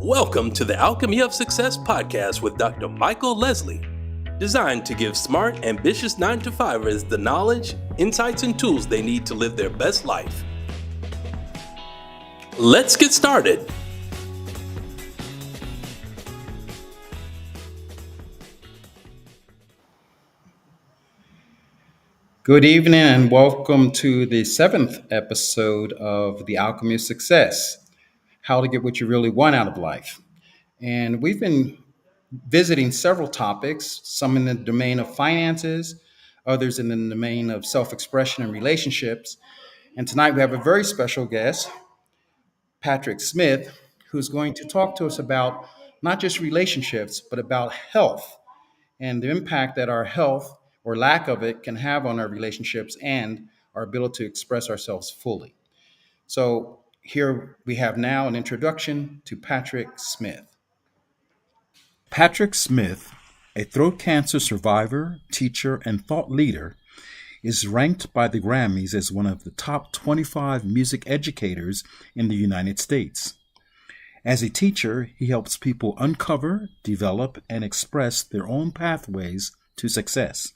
Welcome to the Alchemy of Success podcast with Dr. Michael Leslie, designed to give smart, ambitious 9-to-5ers the knowledge, insights, and tools they need to live their best life. Let's get started. Good evening and welcome to the 7th episode of The Alchemy of Success, how to get what you really want out of life. And we've been visiting several topics, some in the domain of finances, others in the domain of self-expression and relationships. And tonight we have a very special guest, Patrick Smith, who's going to talk to us about not just relationships, but about health and the impact that our health or lack of it can have on our relationships and our ability to express ourselves fully. So here we have now an introduction to Patrick Smith. Patrick Smith, a throat cancer survivor, teacher, and thought leader, is ranked by the Grammys as one of the top 25 music educators in the United States. As a teacher, he helps people uncover, develop, and express their own pathways to success.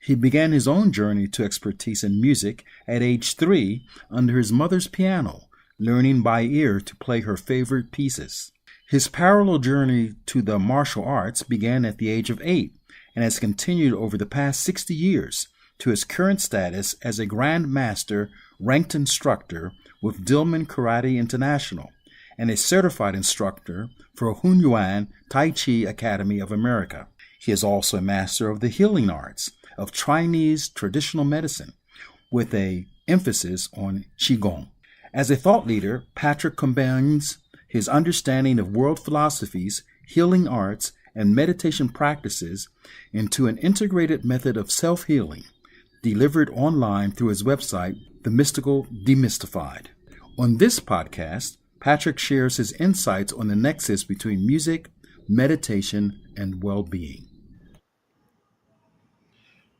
He began his own journey to expertise in music at age 3 under his mother's piano, learning by ear to play her favorite pieces. His parallel journey to the martial arts began at the age of 8 and has continued over the past 60 years to his current status as a Grand Master ranked instructor with Dillman Karate International and a certified instructor for Yuan Taichi Academy of America. He is also a master of the healing arts of Chinese traditional medicine with an emphasis on Qigong. As a thought leader, Patrick combines his understanding of world philosophies, healing arts, and meditation practices into an integrated method of self-healing delivered online through his website, The Mystical Demystified. On this podcast, Patrick shares his insights on the nexus between music, meditation, and well-being.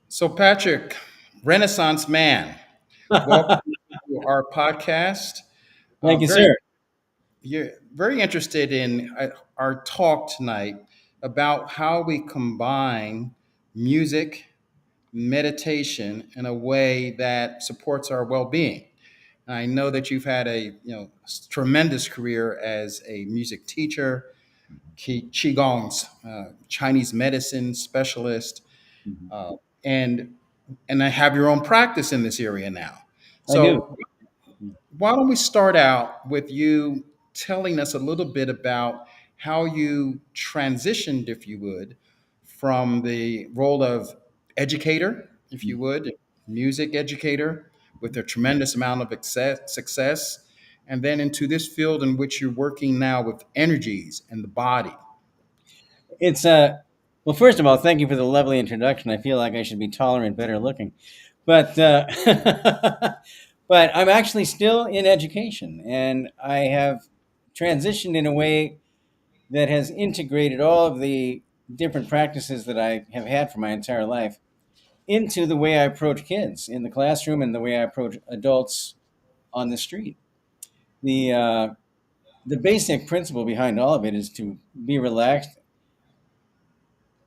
So, Patrick, Renaissance man, welcome to our podcast. Thank you, sir. You're very interested in our talk tonight about how we combine music, meditation in a way that supports our well-being. I know that you've had a tremendous career as a music teacher, Qigong's Chinese medicine specialist, and I have your own practice in this area now. So I do. why don't we start out with you telling us a little bit about how you transitioned, if you would, from the role of educator, if you would, music educator with a tremendous amount of success, and then into this field in which you're working now with energies and the body. It's well, first of all, thank you for the lovely introduction. I feel like I should be taller and better looking, but but I'm actually still in education, and I have transitioned in a way that has integrated all of the different practices that I have had for my entire life into the way I approach kids in the classroom and the way I approach adults on the street. The the basic principle behind all of it is to be relaxed,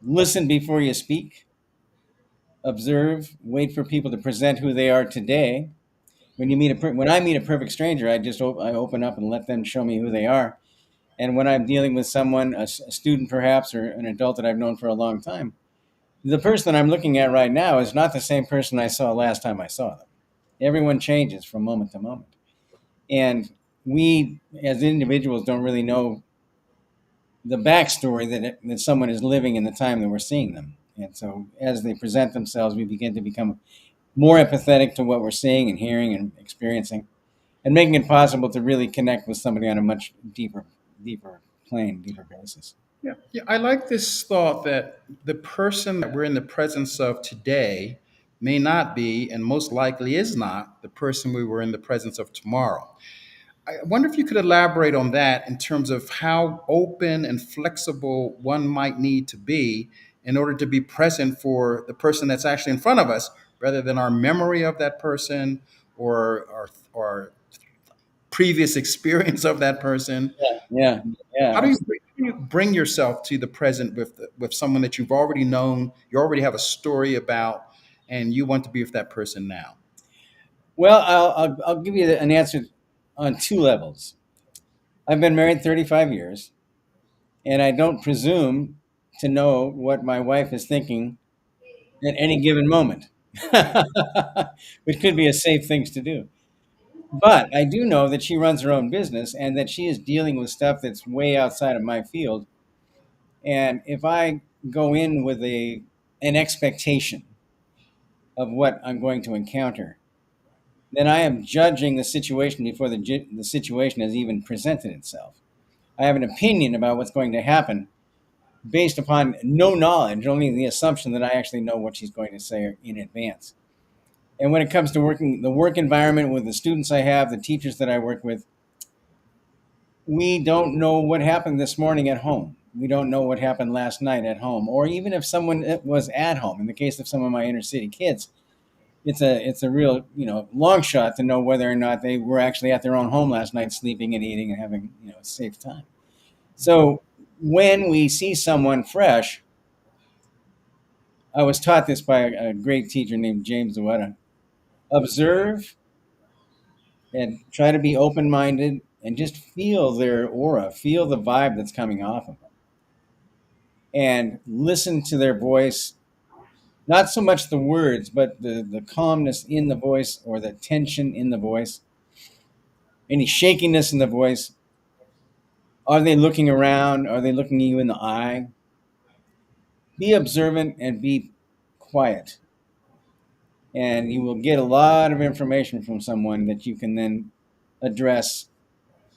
listen before you speak, observe, wait for people to present who they are today. When I meet a perfect stranger, I open up and let them show me who they are. And when I'm dealing with someone, a student perhaps, or an adult that I've known for a long time, the person that I'm looking at right now is not the same person I saw last time I saw them. Everyone changes from moment to moment. And we, as individuals, don't really know the backstory that someone is living in the time that we're seeing them. And so as they present themselves, we begin to become more empathetic to what we're seeing and hearing and experiencing, and making it possible to really connect with somebody on a much deeper plane, deeper basis. Yeah, I like this thought that the person that we're in the presence of today may not be, and most likely is not, the person we were in the presence of tomorrow. I wonder if you could elaborate on that in terms of how open and flexible one might need to be in order to be present for the person that's actually in front of us, rather than our memory of that person or our previous experience of that person. Yeah, yeah. How do you bring yourself to the present with someone that you've already known, you already have a story about, and you want to be with that person now? Well, I'll give you an answer on two levels. I've been married 35 years, and I don't presume to know what my wife is thinking at any given moment, which could be a safe thing to do. But I do know that she runs her own business and that she is dealing with stuff that's way outside of my field. And if I go in with an expectation of what I'm going to encounter, then I am judging the situation before the situation has even presented itself. I have an opinion about what's going to happen based upon no knowledge, only the assumption that I actually know what she's going to say in advance. And when it comes to the work environment with the students I have, the teachers that I work with, we don't know what happened this morning at home. We don't know what happened last night at home, or even if someone was at home. In the case of some of my inner city kids, it's a real long shot to know whether or not they were actually at their own home last night, sleeping and eating and having a safe time. So when we see someone fresh, I was taught this by a great teacher named James Zawada. Observe and try to be open-minded and just feel their aura, feel the vibe that's coming off of them, and listen to their voice. Not so much the words, but the calmness in the voice or the tension in the voice, any shakiness in the voice. Are they looking around? Are they looking you in the eye? Be observant and be quiet. And you will get a lot of information from someone that you can then address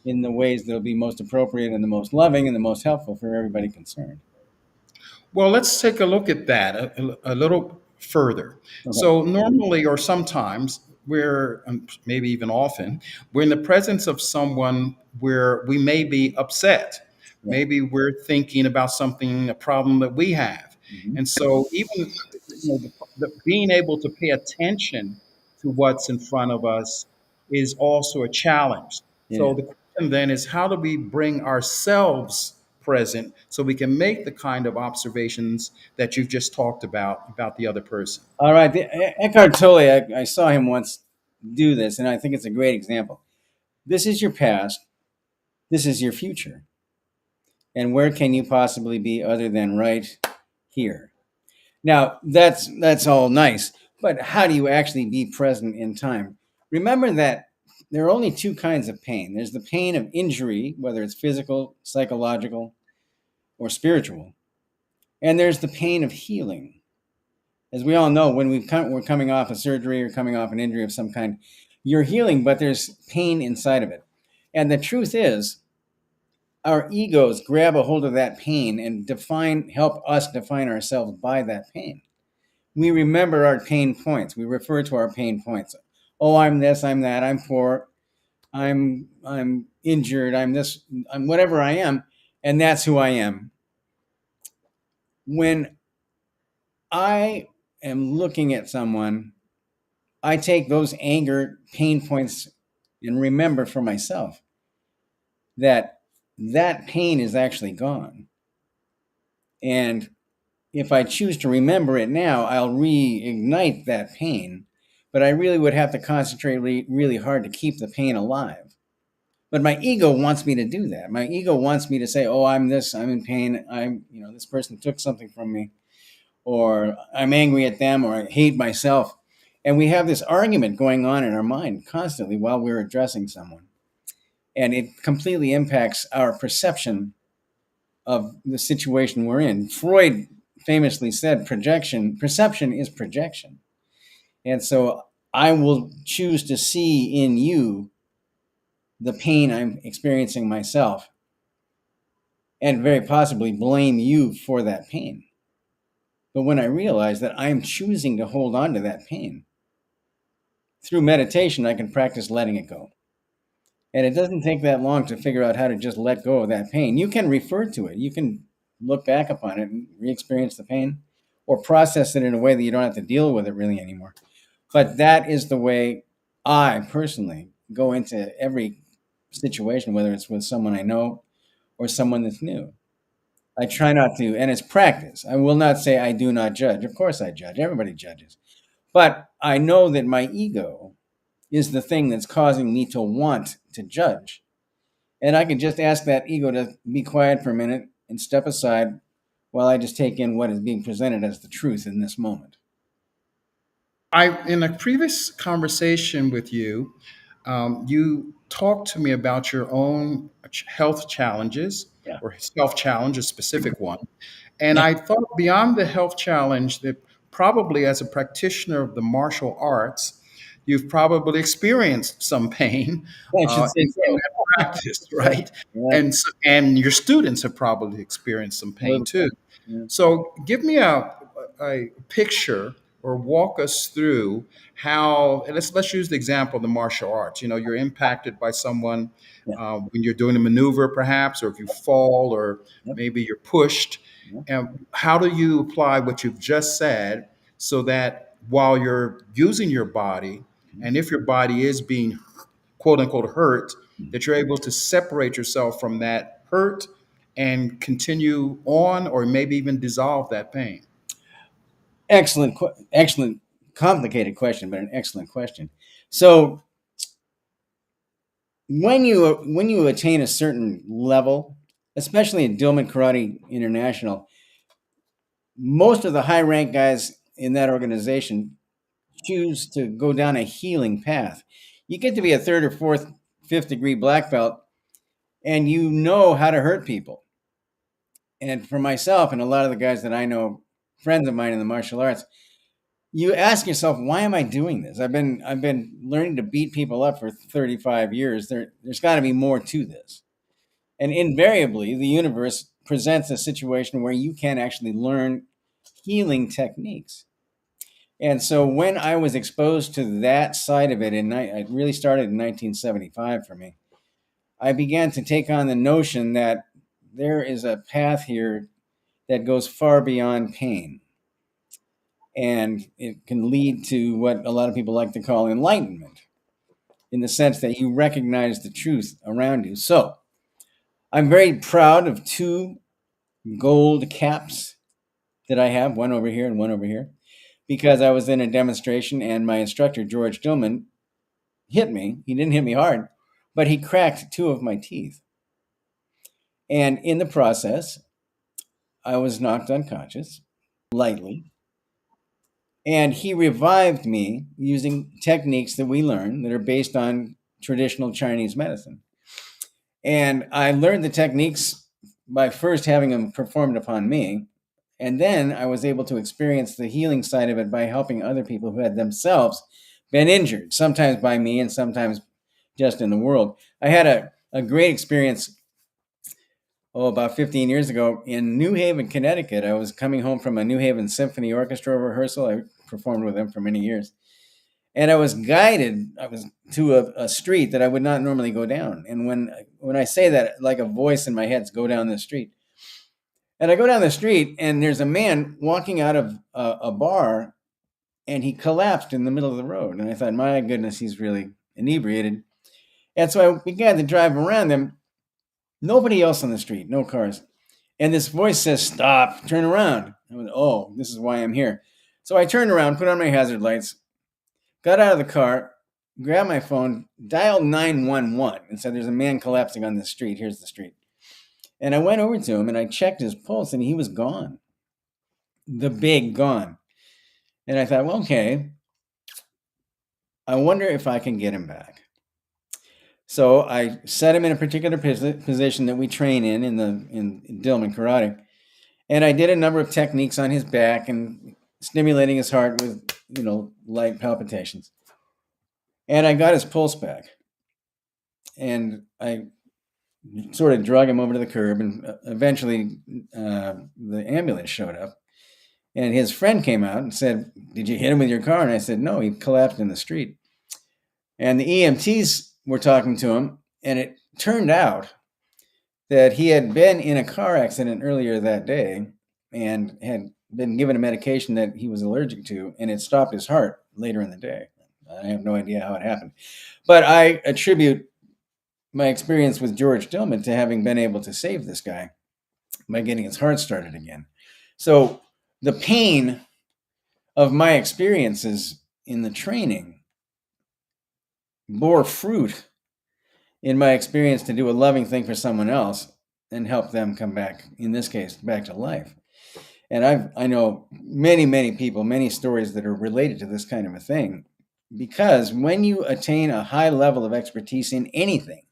in the ways that will be most appropriate and the most loving and the most helpful for everybody concerned. Well, let's take a look at that a little further. Okay. So, normally or sometimes, maybe even often, we're in the presence of someone where we may be upset. Yeah. Maybe we're thinking about something, a problem that we have. Mhm. And so, even being able to pay attention to what's in front of us is also a challenge. It So, is. the question then is, how do we bring ourselves present so we can make the kind of observations that you've just talked about the other person? All right. Eckhart Tolle, I saw him once do this, and I think it's a great example. This is your past. This is your future. And where can you possibly be other than right here? Now, that's all nice, but how do you actually be present in time? Remember that there are only two kinds of pain. There's the pain of injury, whether it's physical, psychological, or spiritual, and there's the pain of healing. As we all know, when we're coming off a surgery or coming off an injury of some kind, you're healing, but there's pain inside of it. And the truth is, our egos grab a hold of that pain and help us define ourselves by that pain. We remember our pain points. We refer to our pain points. Oh, I'm this, I'm that, I'm poor, I'm injured, I'm this, I'm whatever I am, and that's who I am. When I am looking at someone, I take those anger pain points and remember for myself that that pain is actually gone. And if I choose to remember it now, I'll reignite that pain. But I really would have to concentrate really hard to keep the pain alive. But my ego wants me to do that. My ego wants me to say, "Oh, I'm this. I'm in pain. This person took something from me, or I'm angry at them, or I hate myself." And we have this argument going on in our mind constantly while we're addressing someone, and it completely impacts our perception of the situation we're in. Freud famously said perception is projection. And so I will choose to see in you the pain I'm experiencing myself and very possibly blame you for that pain. But when I realize that I'm choosing to hold on to that pain, through meditation, I can practice letting it go. And it doesn't take that long to figure out how to just let go of that pain. You can refer to it. You can look back upon it and re-experience the pain or process it in a way that you don't have to deal with it really anymore. But that is the way I personally go into every situation, whether it's with someone I know or someone that's new. I try not to, and it's practice. I will not say I do not judge. Of course I judge. Everybody judges. But I know that my ego is the thing that's causing me to want to judge. And I can just ask that ego to be quiet for a minute and step aside while I just take in what is being presented as the truth in this moment. In a previous conversation with you, you talked to me about your own health challenges Yeah. or self challenge, a specific one. And Yeah. I thought beyond the health challenge that probably as a practitioner of the martial arts, you've probably experienced some pain I should say in so. that practice, right? Yeah. And your students have probably experienced some A pain little too. bit. Yeah. So give me a picture or walk us through how, and let's use the example of the martial arts. You know, you're impacted by someone Yeah. when you're doing a maneuver, perhaps, or if you fall, or Yep. maybe you're pushed. Yep. And how do you apply what you've just said so that while you're using your body, and if your body is being quote unquote hurt, that you're able to separate yourself from that hurt and continue on or maybe even dissolve that pain? Excellent, complicated question, but an excellent question. So when you attain a certain level, especially in Dillman Karate International, most of the high rank guys in that organization choose to go down a healing path. You get to be a third or fourth, fifth degree black belt, and you know how to hurt people. And for myself and a lot of the guys that I know, friends of mine in the martial arts, you ask yourself, why am I doing this? I've been learning to beat people up for 35 years. There's got to be more to this. And invariably, the universe presents a situation where you can actually learn healing techniques. And so when I was exposed to that side of it, and it really started in 1975 for me, I began to take on the notion that there is a path here that goes far beyond pain. And it can lead to what a lot of people like to call enlightenment, in the sense that you recognize the truth around you. So I'm very proud of two gold caps that I have, one over here and one over here, because I was in a demonstration and my instructor, George Dillman, hit me. He didn't hit me hard, but he cracked two of my teeth. And in the process, I was knocked unconscious lightly. And he revived me using techniques that we learn that are based on traditional Chinese medicine. And I learned the techniques by first having them performed upon me. And then I was able to experience the healing side of it by helping other people who had themselves been injured, sometimes by me and sometimes just in the world. I had a great experience, about 15 years ago in New Haven, Connecticut. I was coming home from a New Haven Symphony Orchestra rehearsal. I performed with them for many years. And I was guided to a street that I would not normally go down. And when I say that, like a voice in my head's go down this street. And I go down the street, and there's a man walking out of a bar, and he collapsed in the middle of the road. And I thought, my goodness, he's really inebriated. And so I began to drive around him. Nobody else on the street, no cars. And this voice says, stop, turn around. I went, oh, this is why I'm here. So I turned around, put on my hazard lights, got out of the car, grabbed my phone, dialed 911 and said, there's a man collapsing on the street. Here's the street. And I went over to him and I checked his pulse and he was gone. The big gone. And I thought, well, okay, I wonder if I can get him back. So I set him in a particular position that we train in Dillman Karate. And I did a number of techniques on his back and stimulating his heart with, light palpitations. And I got his pulse back. And I sort of drug him over to the curb, and eventually the ambulance showed up. And his friend came out and said, did you hit him with your car? And I said, no, he collapsed in the street. And the EMTs were talking to him, and it turned out that he had been in a car accident earlier that day and had been given a medication that he was allergic to, and it stopped his heart later in the day. I have no idea how it happened. But I attribute my experience with George Dillman to having been able to save this guy by getting his heart started again. So the pain of my experiences in the training bore fruit in my experience to do a loving thing for someone else and help them come back, in this case, back to life. And I know many people, many stories that are related to this kind of a thing, because when you attain a high level of expertise in anything,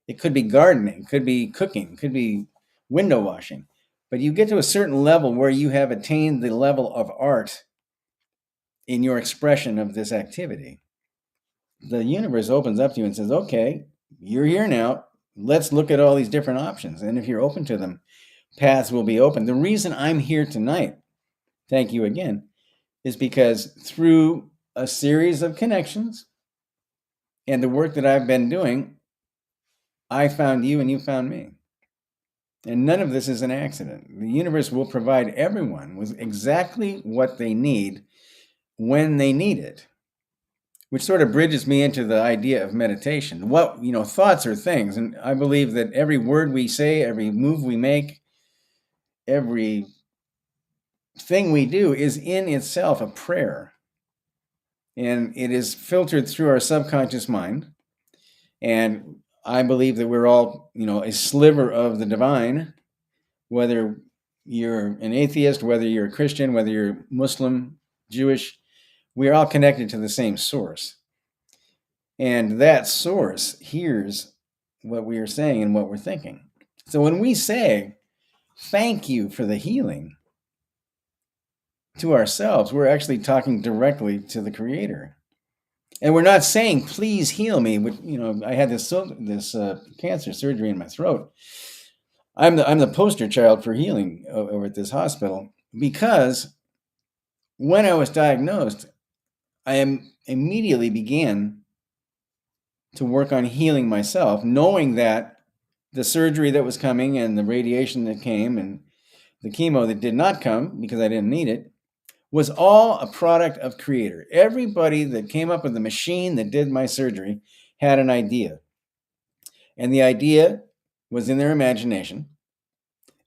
it could be gardening, could be cooking, could be window washing, but you get to a certain level where you have attained the level of art in your expression of this activity. The universe opens up to you and says, okay, you're here now. Let's look at all these different options. And if you're open to them, paths will be open. The reason I'm here tonight, thank you again, is because through a series of connections and the work that I've been doing, I found you and you found me. And none of this is an accident. The universe will provide everyone with exactly what they need when they need it, which sort of bridges me into the idea of meditation. What, thoughts are things. And I believe that every word we say, every move we make, every thing we do is in itself a prayer. And it is filtered through our subconscious mind. And I believe that we're all, a sliver of the divine, whether you're an atheist, whether you're a Christian, whether you're Muslim, Jewish, we're all connected to the same source. And that source hears what we are saying and what we're thinking. So when we say, thank you for the healing to ourselves, we're actually talking directly to the Creator. And we're not saying, please heal me. Which, I had this cancer surgery in my throat. I'm the poster child for healing over at this hospital, because when I was diagnosed, I immediately began to work on healing myself, knowing that the surgery that was coming and the radiation that came and the chemo that did not come because I didn't need it was all a product of Creator. Everybody that came up with the machine that did my surgery had an idea. And the idea was in their imagination.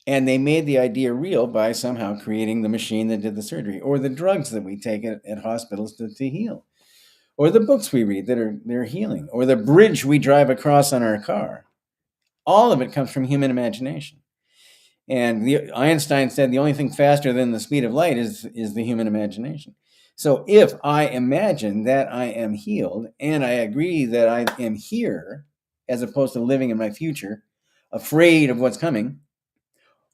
And they made the idea real by somehow creating the machine that did the surgery, or the drugs that we take at hospitals to heal, or the books we read they're healing, or the bridge we drive across on our car. All of it comes from human imagination. And Einstein said the only thing faster than the speed of light is the human imagination. So if I imagine that I am healed and I agree that I am here, as opposed to living in my future, afraid of what's coming,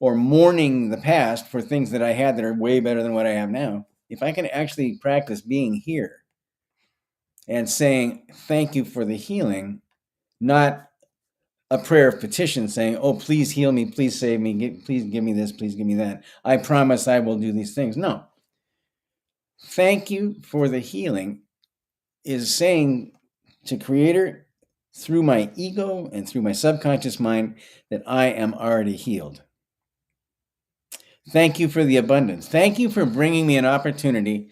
or mourning the past for things that I had that are way better than what I have now, if I can actually practice being here and saying, thank you for the healing, not a prayer of petition saying, oh, please heal me, please save me, please give me this, please give me that. I promise I will do these things. No. Thank you for the healing is saying to Creator, through my ego and through my subconscious mind, that I am already healed. Thank you for the abundance. Thank you for bringing me an opportunity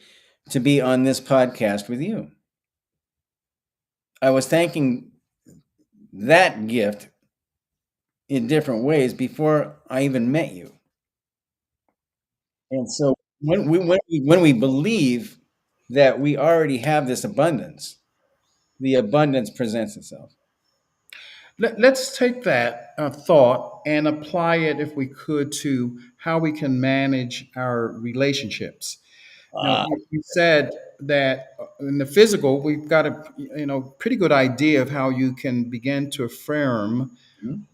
to be on this podcast with you. I was thanking that gift in different ways before I even met you. And so when we believe that we already have this abundance, the abundance presents itself. Let's take that thought and apply it, if we could, to how we can manage our relationships. Now, you said that in the physical, we've got a pretty good idea of how you can begin to affirm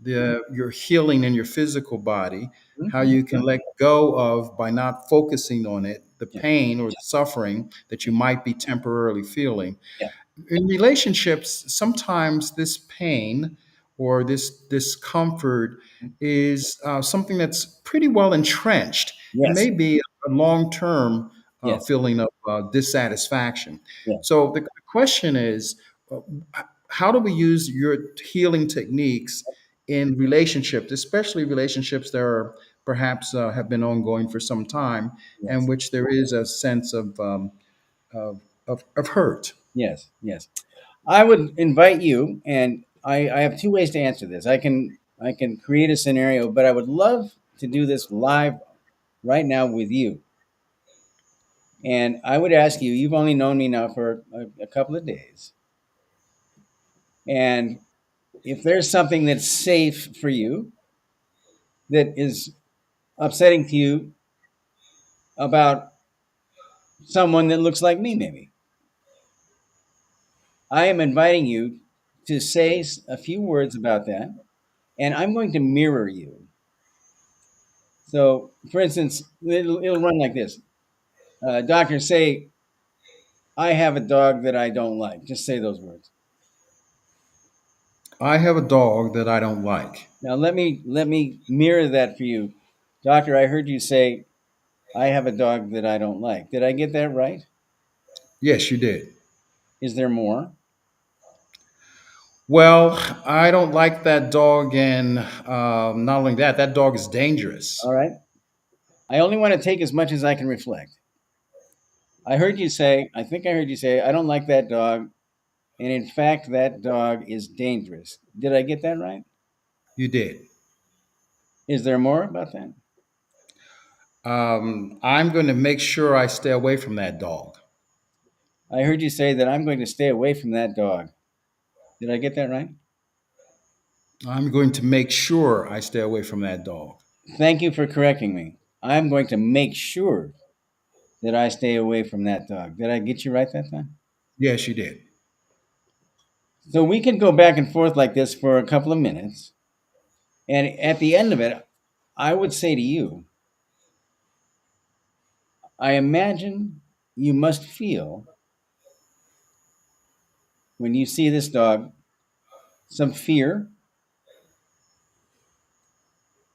your healing in your physical body, how you can let go of, by not focusing on it, the pain or the suffering that you might be temporarily feeling. Yeah. In relationships, sometimes this pain or this discomfort is something that's pretty well entrenched. It Yes. may be a long-term Yes. feeling of dissatisfaction. Yeah. So the question is, uh, how do we use your healing techniques in relationships, especially relationships that are perhaps have been ongoing for some time, Yes. and which there is a sense of hurt? Yes. I would invite you, and I have two ways to answer this. I can create a scenario, but I would love to do this live right now with you. And I would ask you, you've only known me now for a couple of days. And if there's something that's safe for you that is upsetting to you about someone that looks like me, maybe, I am inviting you to say a few words about that, and I'm going to mirror you. So, for instance, it'll run like this. Doctor, say, I have a dog that I don't like. Just say those words. I have a dog that I don't like. Now let me mirror that for you. Doctor, I heard you say I have a dog that I don't like. Did I get that right? Yes, you did. Is there more? Well, I don't like that dog, and not only that, that dog is All dangerous. right. I only want to take as much as I can reflect. I think I heard you say, I don't like that dog. And in fact, that dog is dangerous. Did I get that right? You did. Is there more about that? I'm going to make sure I stay away from that dog. I heard you say that I'm going to stay away from that dog. Did I get that right? I'm going to make sure I stay away from that dog. Thank you for correcting me. I'm going to make sure that I stay away from that dog. Did I get you right that time? Yes, you did. So we can go back and forth like this for a couple of minutes. And at the end of it, I would say to you, I imagine you must feel when you see this dog some fear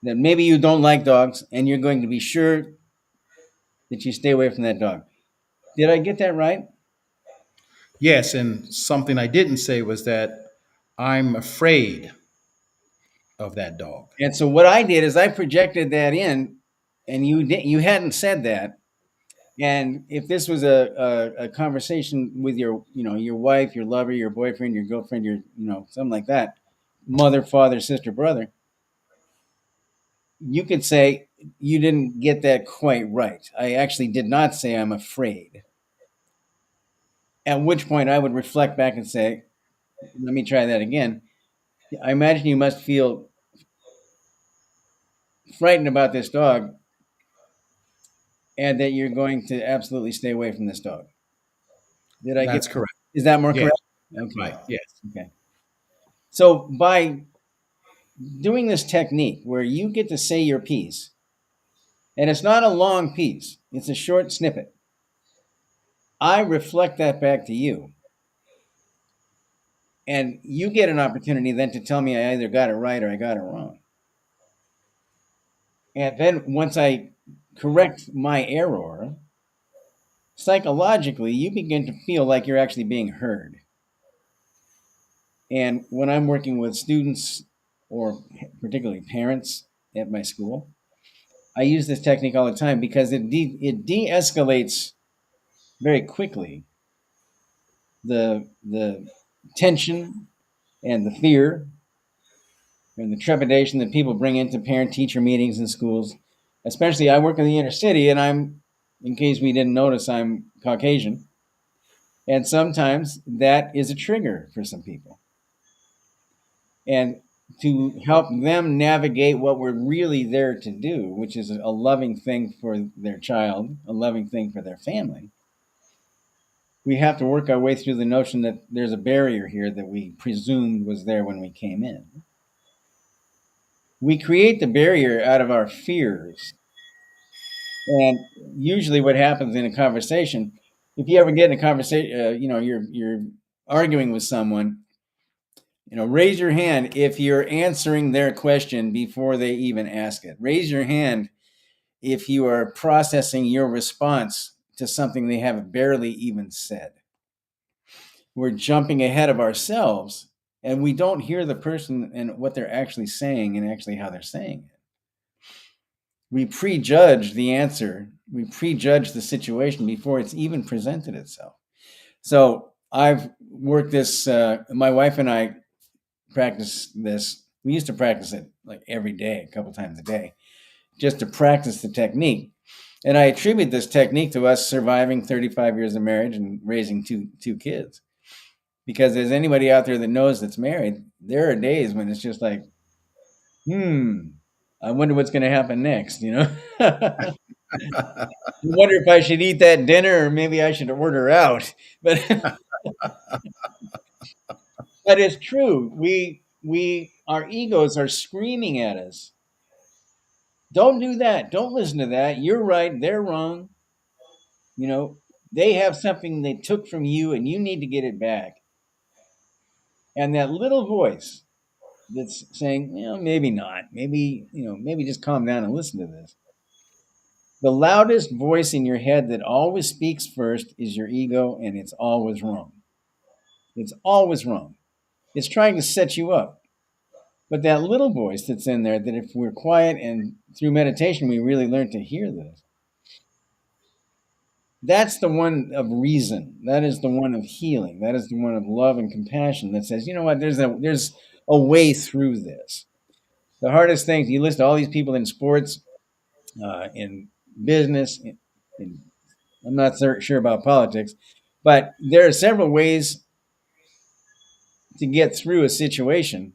that maybe you don't like dogs and you're going to be sure that you stay away from that dog. Did I get that right? Yes, and something I didn't say was that I'm afraid of that dog. And so what I did is I projected that in, and you hadn't said that. And if this was a conversation with your wife, your lover, your boyfriend, your girlfriend, something like that, mother, father, sister, brother, you could say you didn't get that quite right. I actually did not say I'm afraid. At which point I would reflect back and say, let me try that again. I imagine you must feel frightened about this dog and that you're going to absolutely stay away from this dog. Did I get That's correct. Is that more Yes, correct? that's Okay. right. Yes. Okay. So by doing this technique where you get to say your piece, and it's not a long piece, it's a short snippet, I reflect that back to you. And you get an opportunity then to tell me I either got it right or I got it wrong. And then once I correct my error, psychologically, you begin to feel like you're actually being heard. And when I'm working with students or particularly parents at my school, I use this technique all the time because it de-escalates very quickly the tension and the fear and the trepidation that people bring into parent-teacher meetings in schools. Especially, I work in the inner city, and in case we didn't notice, I'm Caucasian, and sometimes that is a trigger for some people. And to help them navigate what we're really there to do, which is a loving thing for their child, a loving thing for their family, we have to work our way through the notion that there's a barrier here that we presumed was there when we came in. We create the barrier out of our fears. And usually what happens in a conversation, if you ever get in a conversation, you're arguing with someone, raise your hand if you're answering their question before they even ask it. Raise your hand if you are processing your response to something they have barely even said. We're jumping ahead of ourselves and we don't hear the person and what they're actually saying and actually how they're saying it. We prejudge the answer. We prejudge the situation before it's even presented itself. So I've worked this, my wife and I practice this. We used to practice it like every day, a couple times a day, just to practice the technique. And I attribute this technique to us surviving 35 years of marriage and raising two kids. Because there's anybody out there that knows that's married, there are days when it's just like, I wonder what's going to happen next, you know? I wonder if I should eat that dinner or maybe I should order out. But but it's true. Our egos are screaming at us. Don't do that. Don't listen to that. You're right. They're wrong. You know, they have something they took from you and you need to get it back. And that little voice that's saying, maybe not. Maybe, maybe just calm down and listen to this. The loudest voice in your head that always speaks first is your ego, and it's always wrong. It's always wrong. It's trying to set you up. But that little voice that's in there, that if we're quiet and through meditation, we really learn to hear this. That's the one of reason. That is the one of healing. That is the one of love and compassion that says, you know what, there's a way through this. The hardest things, you list all these people in sports, in business, I'm not sure about politics, but there are several ways to get through a situation.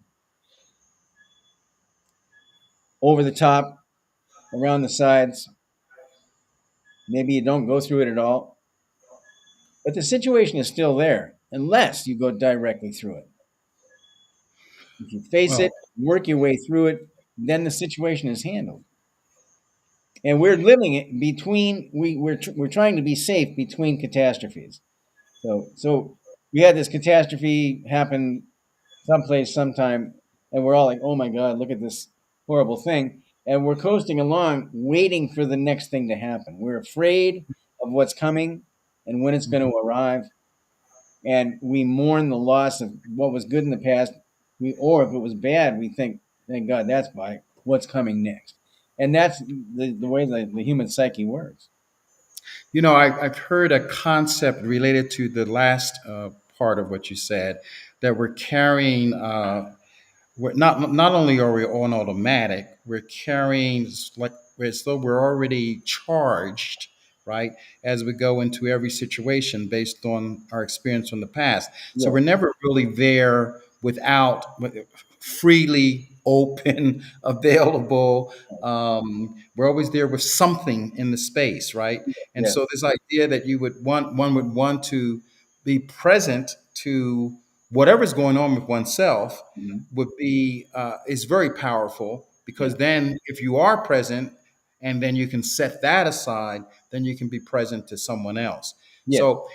Over the top, around the sides. Maybe you don't go through it at all. But the situation is still there unless you go directly through it. If you face it, work your way through it, then the situation is handled. And we're living it between, we're trying to be safe between catastrophes. So we had this catastrophe happen someplace, sometime, and we're all like, oh my God, look at this horrible thing. And we're coasting along, waiting for the next thing to happen. We're afraid of what's coming and when it's going to arrive. And we mourn the loss of what was good in the past. Or if it was bad, we think, thank God that's by what's coming next. And that's the way the human psyche works. You know, I've heard a concept related to the last part of what you said, that we're carrying, we're not only are we on automatic, we're carrying like as though we're already charged, right, as we go into every situation based on our experience from the past. So Yeah. we're never really there freely open, available. We're always there with something in the space, right? And Yeah. so this idea that one would want to be present to whatever's going on with oneself Mhm. would be is very powerful, because then if you are present and then you can set that aside, then you can be present to someone else. Yeah. So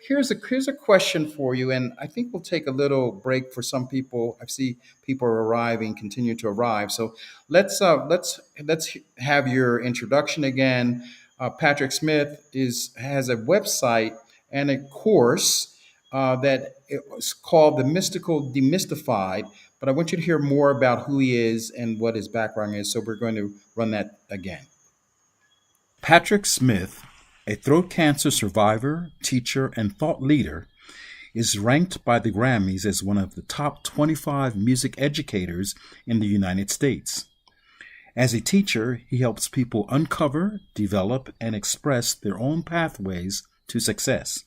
here's a question for you, and I think we'll take a little break for some people. I see people are arriving, continue to arrive. So let's have your introduction again. Patrick Smith has a website and a course that is called The Mystical Demystified. But I want you to hear more about who he is and what his background is. So we're going to run that again. Patrick Smith, a throat cancer survivor, teacher, and thought leader, is ranked by the Grammys as one of the top 25 music educators in the United States. As a teacher, he helps people uncover, develop, and express their own pathways to success.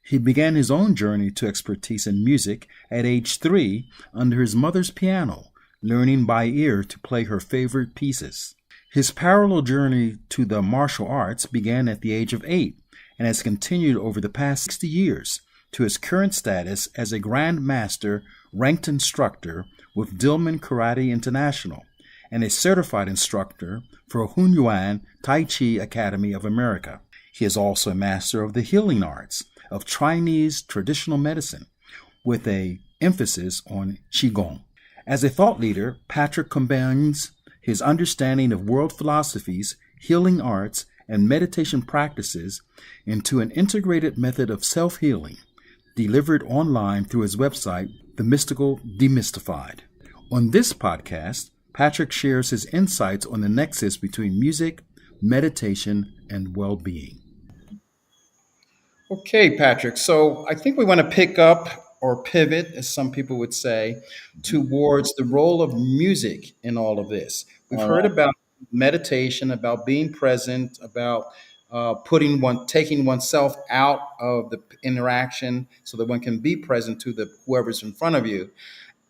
He began his own journey to expertise in music at age 3 under his mother's piano, learning by ear to play her favorite pieces. His parallel journey to the martial arts began at the age of 8 and has continued over the past 60 years to his current status as a Grand Master ranked instructor with Dillman Karate International and a certified instructor for Yuan Taichi Academy of America. He is also a master of the healing arts of Chinese traditional medicine with an emphasis on Qigong. As a thought leader, Patrick combines his understanding of world philosophies, healing arts, and meditation practices into an integrated method of self-healing, delivered online through his website, The Mystical Demystified. On this podcast, Patrick shares his insights on the nexus between music, meditation, and well-being. Okay, Patrick. So I think we want to pick up or pivot, as some people would say, towards the role of music in all of this. We've All heard right. about meditation, about being present, about taking oneself out of the interaction so that one can be present to the whoever's in front of you.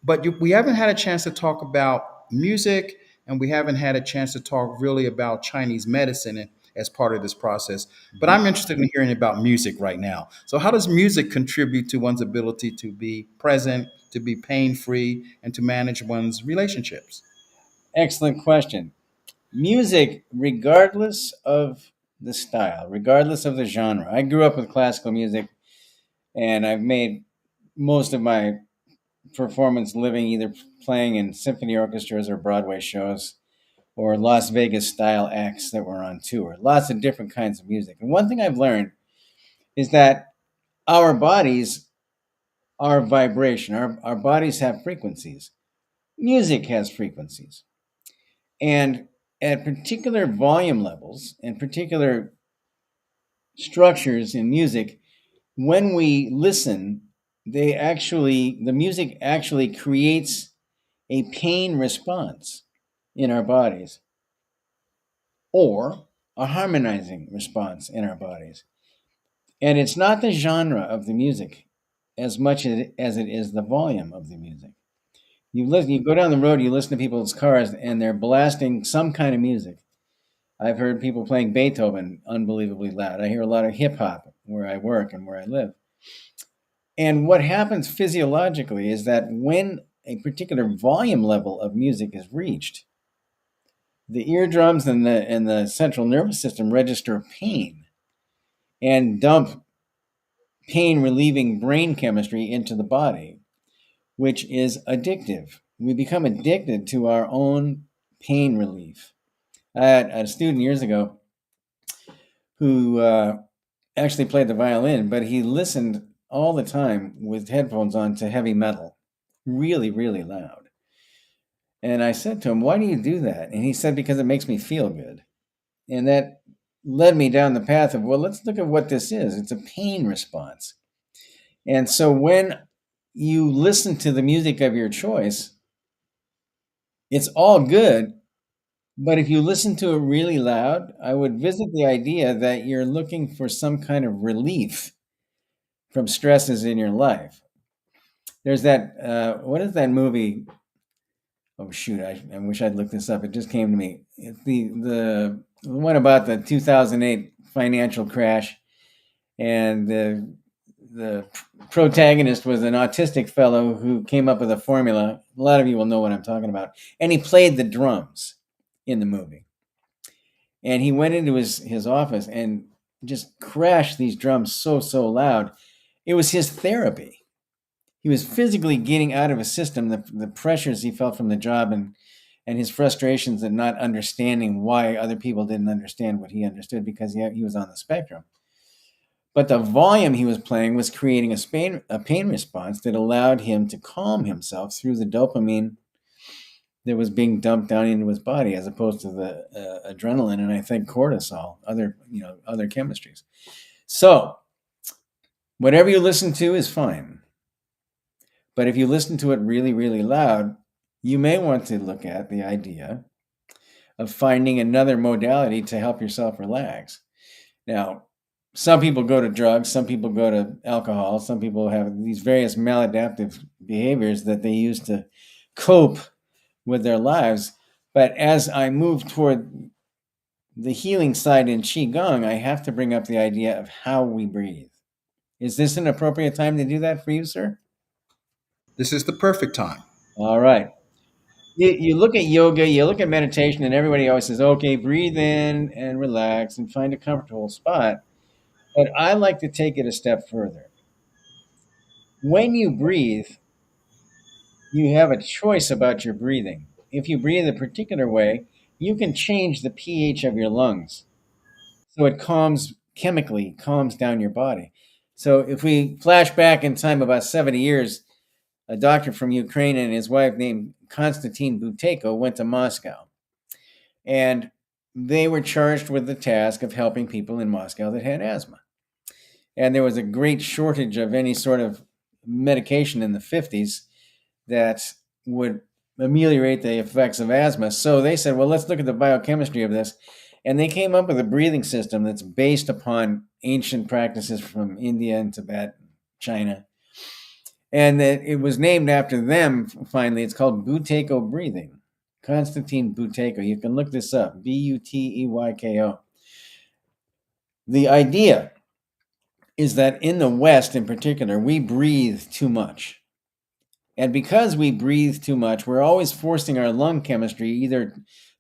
But we haven't had a chance to talk about music, and we haven't had a chance to talk really about Chinese medicine as part of this process. But Mhm. I'm interested in hearing about music right now. So, how does music contribute to one's ability to be present, to be pain free, and to manage one's relationships? Excellent question. Music, regardless of the style, regardless of the genre. I grew up with classical music, and I've made most of my performance living either playing in symphony orchestras or Broadway shows or Las Vegas style acts that were on tour. Lots of different kinds of music. And one thing I've learned is that our bodies are vibration, our bodies have frequencies. Music has frequencies. And at particular volume levels and particular structures in music, when we listen, the music actually creates a pain response in our bodies or a harmonizing response in our bodies. And it's not the genre of the music as much as it is the volume of the music. You go down the road, you listen to people's cars, and they're blasting some kind of music. I've heard people playing Beethoven unbelievably loud. I hear a lot of hip hop where I work and where I live. And what happens physiologically is that when a particular volume level of music is reached, the eardrums and the central nervous system register pain and dump pain relieving brain chemistry into the body, which is addictive. We become addicted to our own pain relief. I had a student years ago who actually played the violin, but he listened all the time with headphones on to heavy metal, really, really loud. And I said to him, "Why do you do that?" And he said, "Because it makes me feel good." And that led me down the path of, well, let's look at what this is. It's a pain response. And so when you listen to the music of your choice, it's all good. But if you listen to it really loud, I would visit the idea that you're looking for some kind of relief from stresses in your life. There's that, what is that movie? Oh, shoot, I wish I'd looked this up. It just came to me. It's the one about the 2008 financial crash, and the protagonist was an autistic fellow who came up with a formula. A lot of you will know what I'm talking about. And he played the drums in the movie. And he went into his office and just crashed these drums so loud. It was his therapy. He was physically getting out of his system the pressures he felt from the job and his frustrations at not understanding why other people didn't understand what he understood because he was on the spectrum. But the volume he was playing was creating a pain response that allowed him to calm himself through the dopamine that was being dumped down into his body, as opposed to the adrenaline and I think cortisol, other chemistries. So whatever you listen to is fine, but if you listen to it really, really loud, you may want to look at the idea of finding another modality to help yourself relax. Now, some people go to drugs, some people go to alcohol, some people have these various maladaptive behaviors that they use to cope with their lives. But as I move toward the healing side in Qigong, I have to bring up the idea of how we breathe. Is this an appropriate time to do that for you, sir? This is the perfect time. All right. You look at yoga, you look at meditation, and everybody always says, okay, breathe in and relax and find a comfortable spot. But I like to take it a step further. When you breathe, you have a choice about your breathing. If you breathe a particular way, you can change the pH of your lungs. So it chemically calms down your body. So if we flash back in time about 70 years, a doctor from Ukraine and his wife named Konstantin Buteyko went to Moscow. And they were charged with the task of helping people in Moscow that had asthma. And there was a great shortage of any sort of medication in the 50s that would ameliorate the effects of asthma. So they said, well, let's look at the biochemistry of this. And they came up with a breathing system that's based upon ancient practices from India and Tibet, China. And that it was named after them, finally. It's called Buteyko breathing. Konstantin Buteyko. You can look this up, Buteyko. The idea is that in the West, in particular, we breathe too much. And because we breathe too much, we're always forcing our lung chemistry either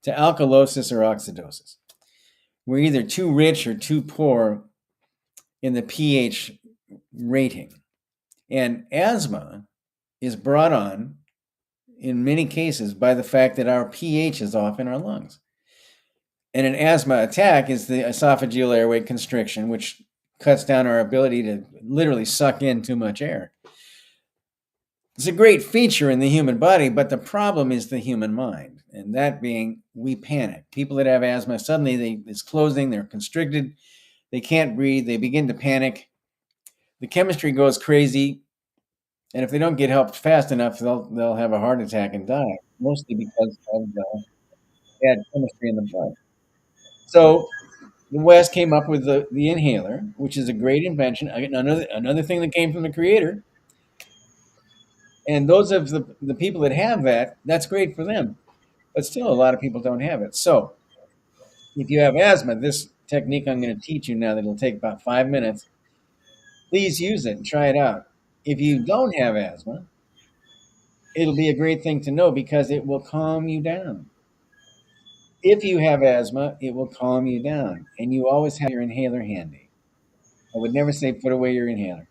to alkalosis or oxidosis. We're either too rich or too poor in the pH rating. And asthma is brought on, in many cases, by the fact that our pH is off in our lungs. And an asthma attack is the esophageal airway constriction, which cuts down our ability to literally suck in too much air. It's a great feature in the human body, but the problem is the human mind. And that being, we panic. People that have asthma, suddenly it's closing, they're constricted, they can't breathe, they begin to panic. The chemistry goes crazy. And if they don't get help fast enough, they'll have a heart attack and die, mostly because of the bad chemistry in the blood. So the West came up with the inhaler, which is a great invention. Another thing that came from the creator. And those of the people that have that, that's great for them. But still, a lot of people don't have it. So if you have asthma, this technique I'm going to teach you now that will take about 5 minutes, please use it and try it out. If you don't have asthma, it'll be a great thing to know because it will calm you down. If you have asthma, it will calm you down. And you always have your inhaler handy. I would never say put away your inhaler.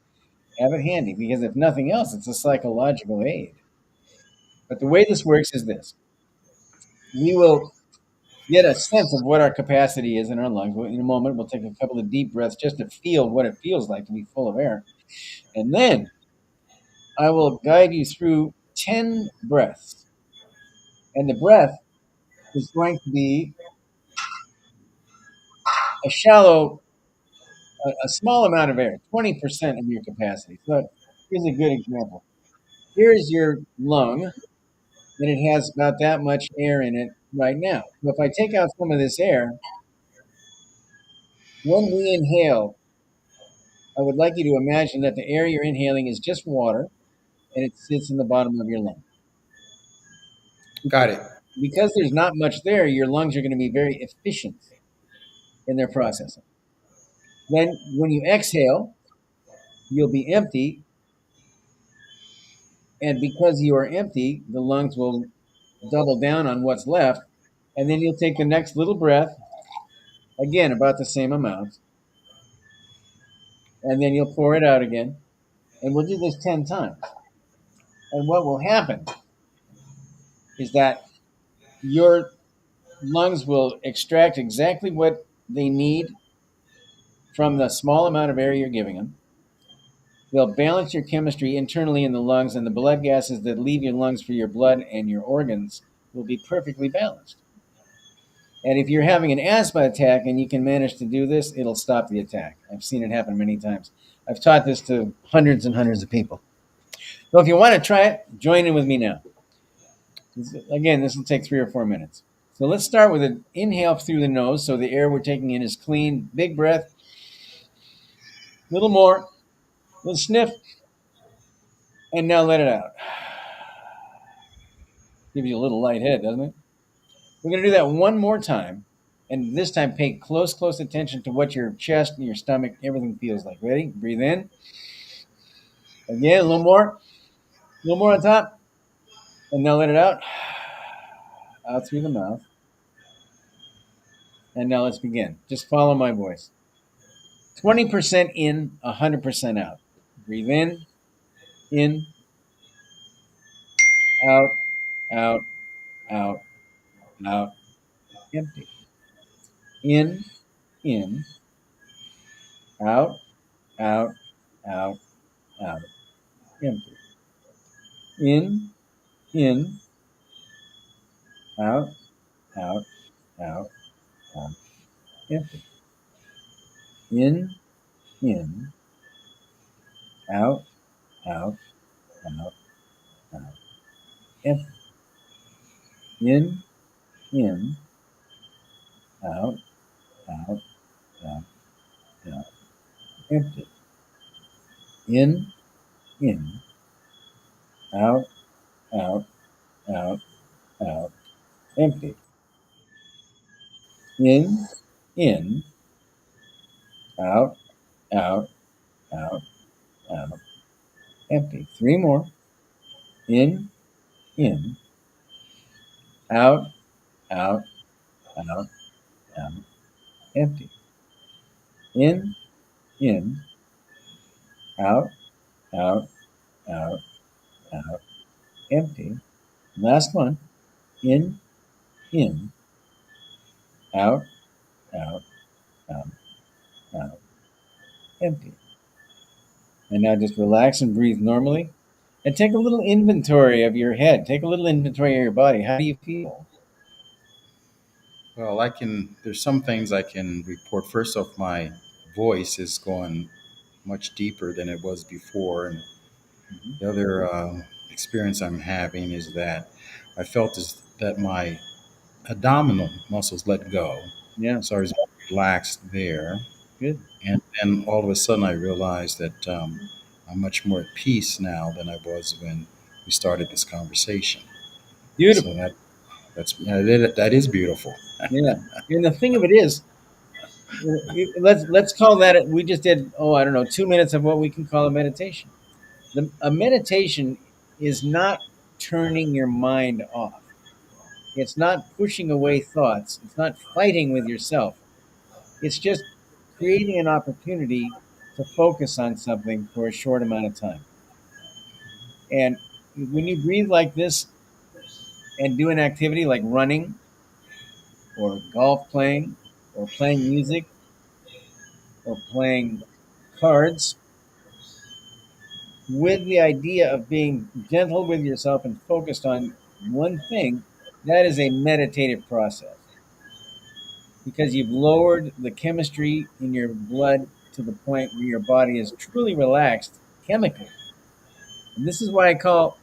Have it handy because if nothing else, it's a psychological aid. But the way this works is this. We will get a sense of what our capacity is in our lungs. In a moment, we'll take a couple of deep breaths just to feel what it feels like to be full of air. And then I will guide you through 10 breaths. And the breath is going to be a small amount of air, 20% of your capacity. So here's a good example. Here's your lung, and it has about that much air in it right now. So if I take out some of this air, when we inhale, I would like you to imagine that the air you're inhaling is just water, and it sits in the bottom of your lung. Got it. Because there's not much there, your lungs are going to be very efficient in their processing. Then when you exhale, you'll be empty. And because you are empty, the lungs will double down on what's left. And then you'll take the next little breath, again, about the same amount. And then you'll pour it out again. And we'll do this 10 times. And what will happen is that your lungs will extract exactly what they need from the small amount of air you're giving them. They'll balance your chemistry internally in the lungs, and the blood gases that leave your lungs for your blood and your organs will be perfectly balanced. And if you're having an asthma attack and you can manage to do this, it'll stop the attack. I've seen it happen many times. I've taught this to hundreds and hundreds of people. So if you want to try it, join in with me now. Again, this will take 3 or 4 minutes. So let's start with an inhale through the nose so the air we're taking in is clean. Big breath. A little more. Little sniff, and now let it out. Gives you a little light head, doesn't it? We're going to do that one more time, and this time pay close attention to what your chest and your stomach, everything feels like. Ready? Breathe in. Again, a little more on top, and now let it out. Out through the mouth. And now let's begin. Just follow my voice. 20% in, 100% out. Breathe in, out, out, out, out, empty. In, out, out, out, out, empty. In, out, out, out, out, empty. In, out, out, out, out. Empty. In, out, out, out, out. Empty. In, out, out, out, out. Empty. In, out, out, out, out. Empty. Three more. In, out, out, out, out. Empty. In, out, out, out, out. Empty. Last one. In, out, out, out, out. Empty. And now just relax and breathe normally. And take a little inventory of your head. Take a little inventory of your body. How do you feel? Well, there's some things I can report. First off, my voice is going much deeper than it was before. And Mhm. the other experience I'm having is that I felt is that my abdominal muscles let go. Yeah, So I was relaxed there. good. And then all of a sudden I realized that I'm much more at peace now than I was when we started this conversation. So Beautiful. that is beautiful. Yeah. And the thing of it is, let's call that we just did, oh, I don't know, 2 minutes of what we can call a meditation. A meditation is not turning your mind off. It's not pushing away thoughts. It's not fighting with yourself. It's just creating an opportunity to focus on something for a short amount of time. And when you breathe like this and do an activity like running or golf playing or playing music or playing cards, with the idea of being gentle with yourself and focused on one thing, that is a meditative process because you've lowered the chemistry in your blood to the point where your body is truly relaxed chemically. And this is why I call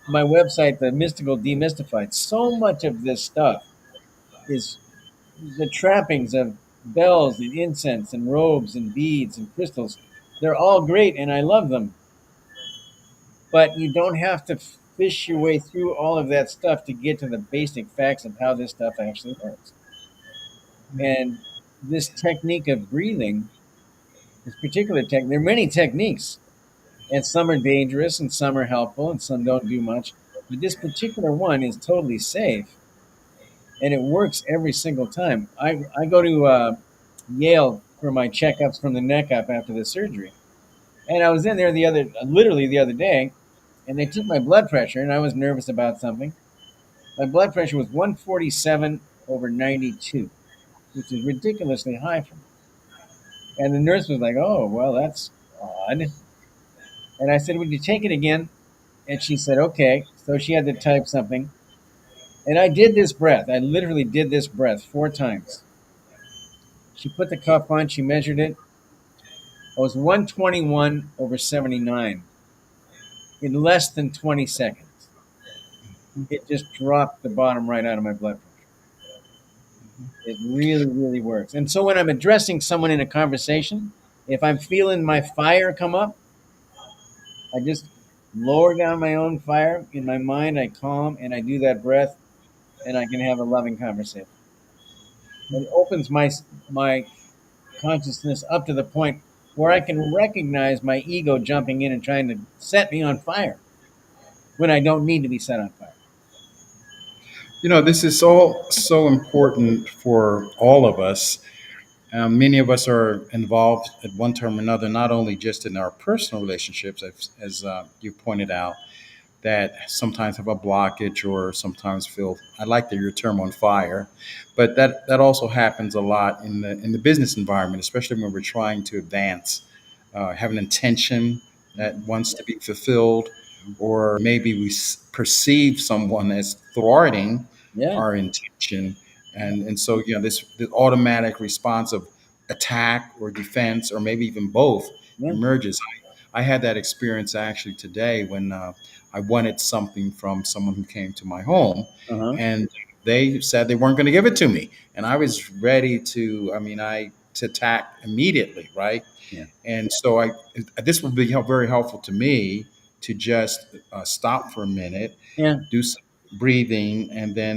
my website The Mystical Demystified. So much of this stuff is the trappings of bells and incense and robes and beads and crystals. They're all great and I love them. But you don't have to fish your way through all of that stuff to get to the basic facts of how this stuff actually works. And this technique of breathing, this particular technique, there are many techniques, and some are dangerous and some are helpful and some don't do much. But this particular one is totally safe and it works every single time. I go to Yale for my checkups from the neck up after the surgery. And I was in there literally the other day, and they took my blood pressure, and I was nervous about something. My blood pressure was 147 over 92, which is ridiculously high for me. And the nurse was like, "Oh, well, that's odd." And I said, "Would you take it again?" And she said, "Okay." So she had to type something. And I did this breath. I literally did this breath 4 times. She put the cuff on, she measured it. It was 121 over 79 in less than 20 seconds. It just dropped the bottom right out of my blood pressure. It really, really works. And so when I'm addressing someone in a conversation, if I'm feeling my fire come up, I just lower down my own fire in my mind. I calm and I do that breath, and I can have a loving conversation. It opens my consciousness up to the point where I can recognize my ego jumping in and trying to set me on fire when I don't need to be set on fire. This is all so important for all of us. Many of us are involved at one time or another, not only just in our personal relationships, as you pointed out, that sometimes have a blockage or sometimes feel, I like your term, on fire, but that also happens a lot in the business environment, especially when we're trying to advance, have an intention that wants to be fulfilled, or maybe we perceive someone as thwarting Yeah, our intention, and so this automatic response of attack or defense or maybe even both yeah, emerges. I had that experience actually today when I wanted something from someone who came to my home, Uh-huh. and they said they weren't going to give it to me, and I was ready to. I mean, I to attack immediately, right? Yeah. And so this would be very helpful to me to just stop for a minute, Yeah. do some breathing, and then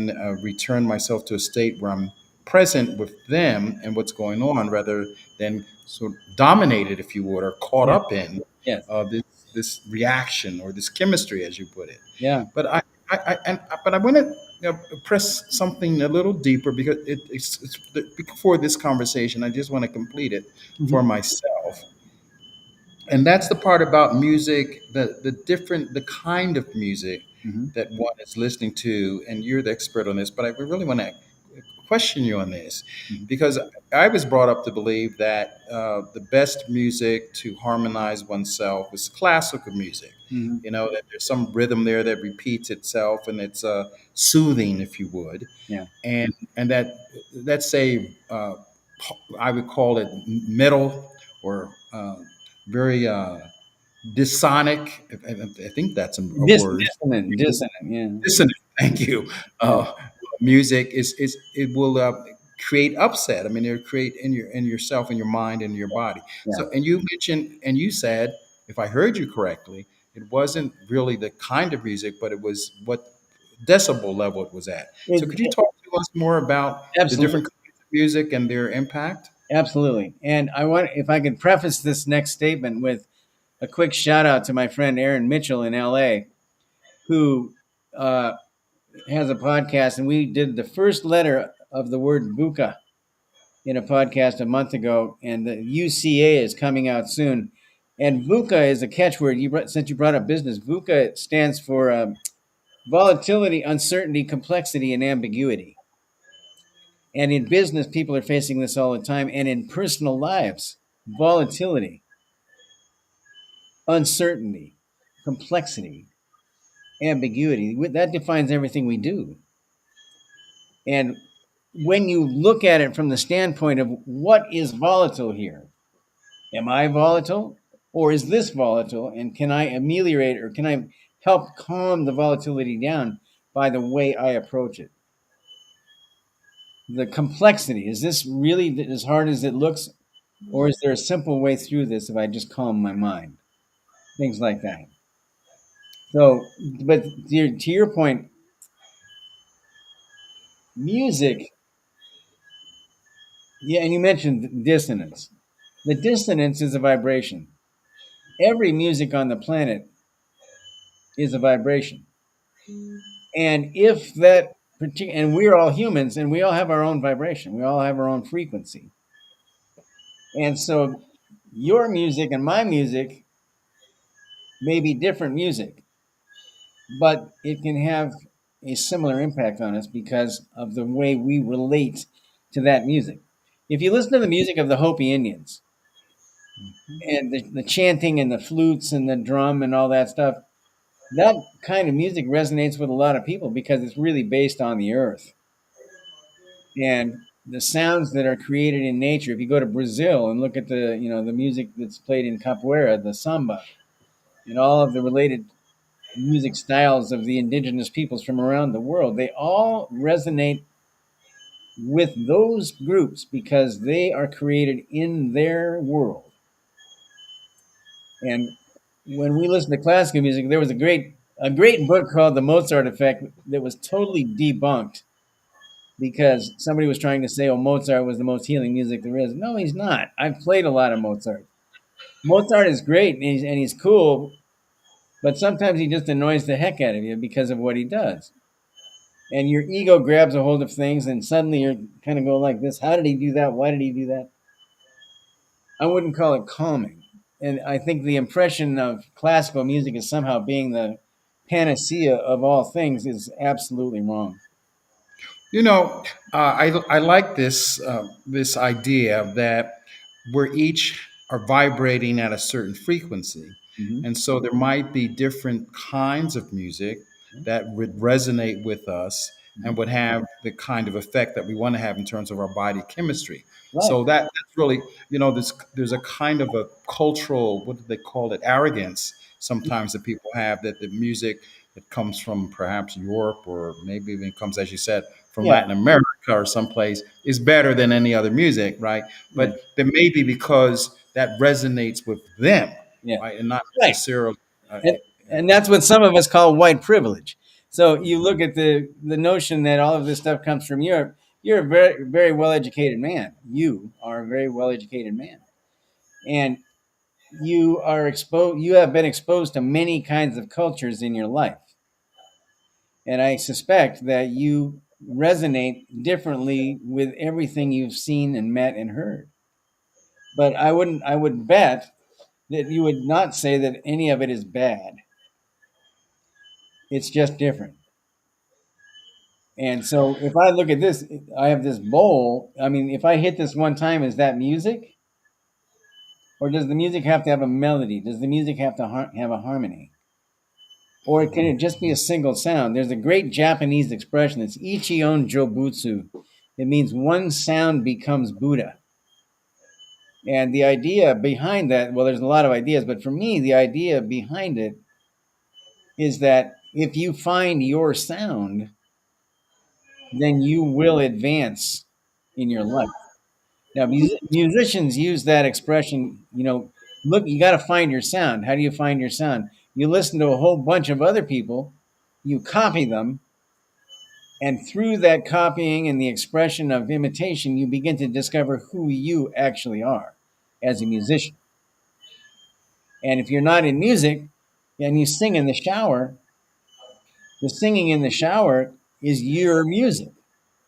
return myself to a state where I'm present with them and what's going on, rather than sort of dominated, if you would, or caught Yeah. up in Yes. this reaction or this chemistry, as you put it. Yeah. But but I want to press something a little deeper because it's before this conversation. I just want to complete it for Hmm. myself, and that's the part about music, the kind of music Hmm. that one is listening to. And you're the expert on this, but I really want to question you on this, Hmm. because I was brought up to believe that the best music to harmonize oneself is classical music. Hmm. You know, that there's some rhythm there that repeats itself, and it's soothing, if you would. Yeah. And that's a I would call it metal, or very dissonic. I think that's a word. Dissonant. Yeah. Dissonant. Thank you. Yeah. Music is it will create upset. I mean, it'll create in yourself, in your mind, and your body. Yeah. So, and you mentioned and you said, if I heard you correctly, it wasn't really the kind of music, but it was what decibel level it was at. So, could you talk to us more about the Absolutely. different kinds of music and their impact? Absolutely. And I want, if I could preface this next statement with a quick shout out to my friend Aaron Mitchell in LA, who uh, has a podcast, and we did the first letter of the word VUCA in a podcast a month ago, and the UCA is coming out soon. And VUCA is a catchword. Since you brought up business, VUCA stands for volatility, uncertainty, complexity, and ambiguity. And in business, people are facing this all the time, and in personal lives, volatility, uncertainty, complexity, ambiguity. That defines everything we do. And when you look at it from the standpoint of what is volatile here, am I volatile or is this volatile? And can I ameliorate or can I help calm the volatility down by the way I approach it? The complexity, is this really as hard as it looks? Or is there a simple way through this if I just calm my mind? Things like that. So, but to your point, music, yeah, and you mentioned dissonance. The dissonance is a vibration. Every music on the planet is a vibration. And if that particular, and we're all humans and we all have our own vibration, we all have our own frequency. And so your music and my music may be different music, but it can have a similar impact on us because of the way we relate to that music. If you listen to the music of the Hopi Indians and the chanting and the flutes and the drum and all that stuff, that kind of music resonates with a lot of people because it's really based on the earth and the sounds that are created in nature. If you go to Brazil and look at the music that's played in capoeira, the samba, and all of the related music styles of the indigenous peoples from around the world, they all resonate with those groups because they are created in their world. And when we listen to classical music, there was a great book called The Mozart Effect that was totally debunked because somebody was trying to say, oh, Mozart was the most healing music there is. No, he's not. I've played a lot of Mozart. Mozart is great and he's cool, but sometimes he just annoys the heck out of you because of what he does. And your ego grabs a hold of things, and suddenly you're kind of going like this. How did he do that? Why did he do that? I wouldn't call it calming. And I think the impression of classical music as somehow being the panacea of all things is absolutely wrong. You know, I like this idea that we're each are vibrating at a certain frequency, Hmm. and so there might be different kinds of music that would resonate with us and would have the kind of effect that we want to have in terms of our body chemistry. Right. So that's really, there's a kind of a cultural, what do they call it, arrogance sometimes that people have, that the music that comes from perhaps Europe, or maybe even comes, as you said, from Yeah. Latin America or someplace, is better than any other music, right? Yeah. But there may be because that resonates with them, Yeah. right, and not Right. necessarily. And, and that's what some of us call white privilege. So you look at the notion that all of this stuff comes from Europe. You're a very very well educated man. You are a very well educated man, and you are exposed. You have been exposed to many kinds of cultures in your life, and I suspect that you resonate differently with everything you've seen and met and heard. But I wouldn't. I would bet that you would not say that any of it is bad. It's just different. And so if I look at this, I have this bowl. I mean, if I hit this one time, is that music? Or does the music have to have a melody? Does the music have to have a harmony? Or can it just be a single sound? There's a great Japanese expression. It's Ichion Jobutsu. It means one sound becomes Buddha. And the idea behind that, well, there's a lot of ideas, but for me, the idea behind it is that if you find your sound, then you will advance in your life. Now, musicians use that expression, look, you got to find your sound. How do you find your sound? You listen to a whole bunch of other people, you copy them, and through that copying and the expression of imitation, you begin to discover who you actually are as a musician. And if you're not in music and you sing in the shower, the singing in the shower is your music.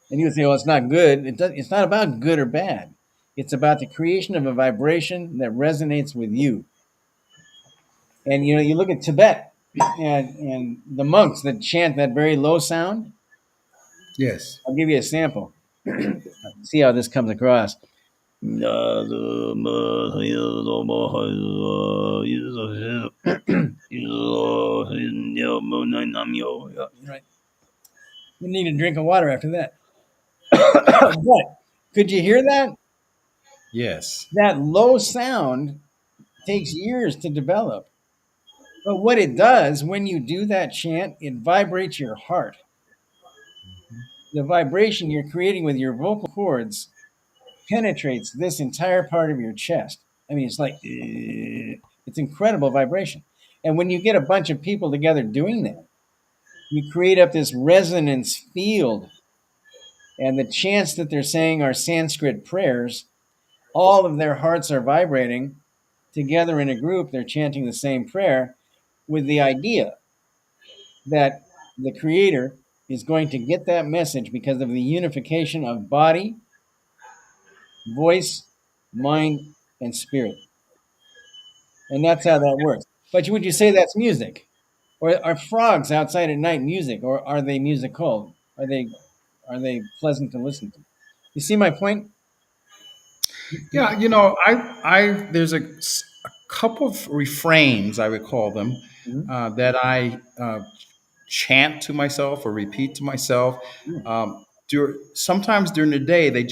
And you would say, well, it's not good. It's not about good or bad. It's about the creation of a vibration that resonates with you. And you look at Tibet and the monks that chant that very low sound. Yes. I'll give you a sample. See how this comes across. Right. You need a drink of water after that. But could you hear that? Yes. That low sound takes years to develop. But what it does when you do that chant, it vibrates your heart. The vibration you're creating with your vocal cords penetrates this entire part of your chest. I mean, it's like, it's incredible vibration. And when you get a bunch of people together doing that, you create up this resonance field. And the chants that they're saying are Sanskrit prayers. All of their hearts are vibrating together in a group. They're chanting the same prayer with the idea that the creator is going to get that message because of the unification of body, voice, mind, and spirit. And that's how that works. But would you say that's music? Or are frogs outside at night music? Or are they musical? Are they pleasant to listen to? You see my point? Yeah, there's a couple of refrains, I would call them, Mhm. that I chant to myself or repeat to myself. Yeah. Sometimes during the day, they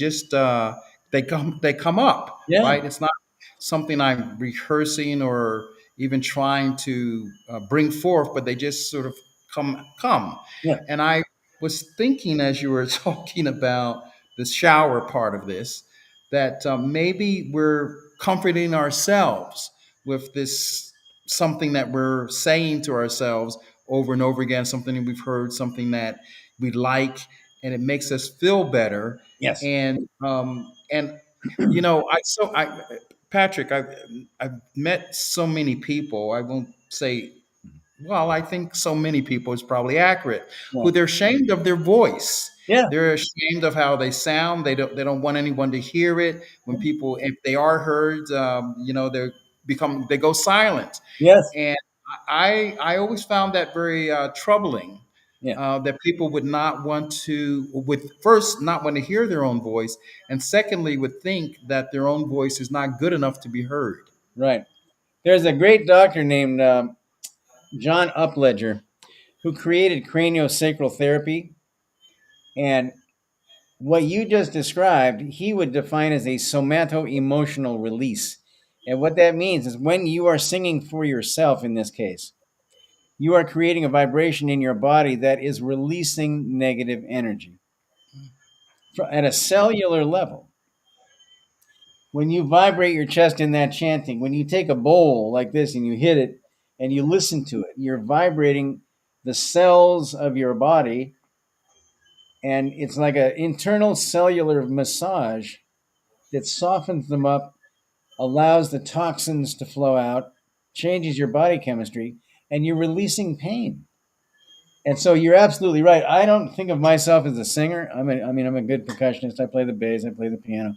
come up, Yeah. right? It's not something I'm rehearsing or even trying to bring forth, but they just sort of come. Yeah. And I was thinking as you were talking about the shower part of this, that maybe we're comforting ourselves with this, something that we're saying to ourselves over and over again, something that we've heard, something that we like, and it makes us feel better. Yes. And I Patrick, I've met so many people. I won't say, well, I think so many people is probably accurate, Yeah. who they're ashamed of their voice. Yeah. They're ashamed of how they sound. They don't want anyone to hear it. When people, if they are heard, they go silent. Yes. And I always found that very troubling. Yeah. That people would first not want to hear their own voice, and secondly would think that their own voice is not good enough to be heard. Right. There's a great doctor named John Upledger who created craniosacral therapy. And what you just described, he would define as a somato-emotional release. And what that means is when you are singing for yourself, in this case, you are creating a vibration in your body that is releasing negative energy at a cellular level. When you vibrate your chest in that chanting, when you take a bowl like this and you hit it and you listen to it, you're vibrating the cells of your body, and it's like an internal cellular massage that softens them up, allows the toxins to flow out, changes your body chemistry, and you're releasing pain. And so you're absolutely right. I don't think of myself as a singer. I'm a good percussionist. I play the bass, I play the piano.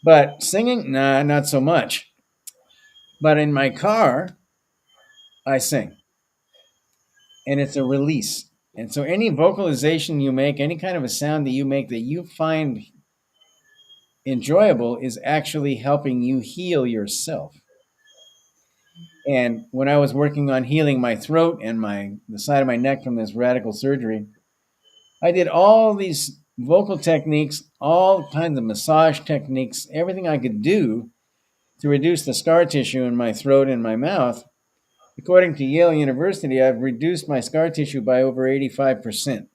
But singing, nah, not so much. But in my car, I sing. And it's a release. And so any vocalization you make, any kind of a sound that you find enjoyable is actually helping you heal yourself. And when I was working on healing my throat and the side of my neck from this radical surgery, I did all these vocal techniques, all kinds of massage techniques, everything I could do to reduce the scar tissue in my throat and my mouth. According to Yale University, I've reduced my scar tissue by over 85%.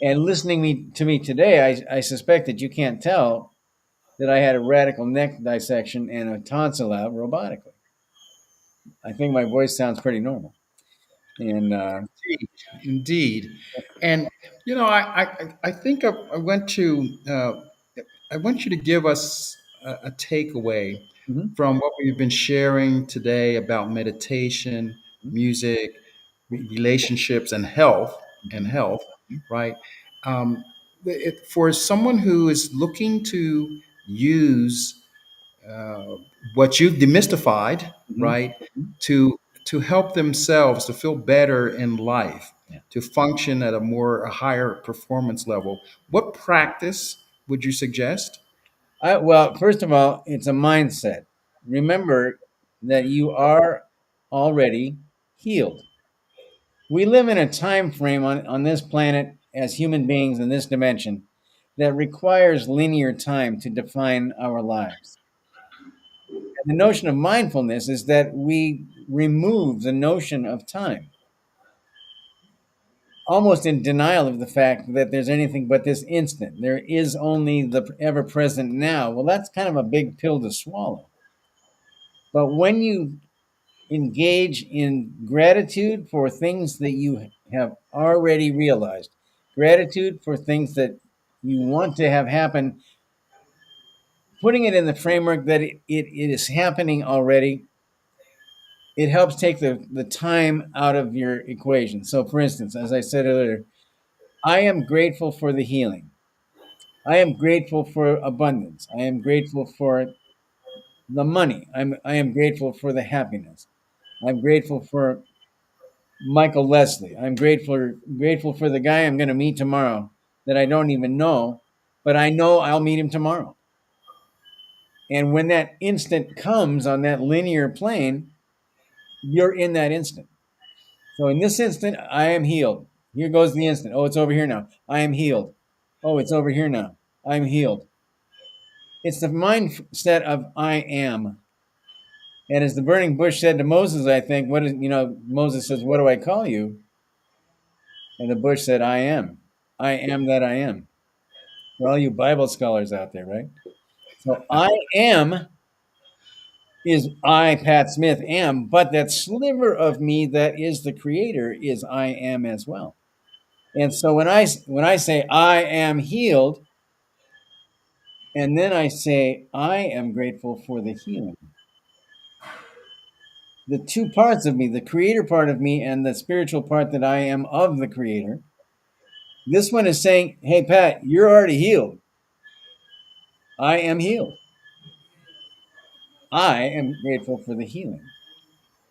And listening to me today, I suspect that you can't tell that I had a radical neck dissection and a tonsil out robotically. I think my voice sounds pretty normal. And Indeed. And I think I want to I want you to give us a takeaway mhm, from what we've been sharing today about meditation, music, relationships, and mhm, health, right? For someone who is looking to use what you've demystified, mhm, right, mhm. to help themselves to feel better in life, Yeah. to function at a higher performance level. What practice would you suggest? Well, first of all, it's a mindset. Remember that you are already healed. We live in a time frame on this planet as human beings in this dimension that requires linear time to define our lives. And the notion of mindfulness is that we remove the notion of time, almost in denial of the fact that there's anything but this instant. There is only the ever present now. Well, that's kind of a big pill to swallow. But when you engage in gratitude for things that you have already realized, gratitude for things that you want to have happen, putting it in the framework that it is happening already, it helps take the time out of your equation. So, for instance, as I said earlier, I am grateful for the healing. I am grateful for abundance. I am grateful for the money. I am grateful for the happiness. I'm grateful for Michael Leslie. I'm grateful for the guy I'm going to meet tomorrow that I don't even know, but I know I'll meet him tomorrow. And when that instant comes on that linear plane, you're in that instant. So in this instant, I am healed. Here goes the instant. Oh, it's over here now. I am healed. Oh, it's over here now. I'm healed. It's the mindset of I am. And as the burning bush said to Moses, I think, Moses says, "What do I call you?" And the bush said, "I am. I am that I am." For all you Bible scholars out there, right? So I am is I, Pat Smith, am, but that sliver of me that is the creator is I am as well. And so when I say I am healed, and then I say I am grateful for the healing, the two parts of me, the creator part of me and the spiritual part that I am of the creator, this one is saying, hey, Pat, you're already healed. I am healed. I am grateful for the healing.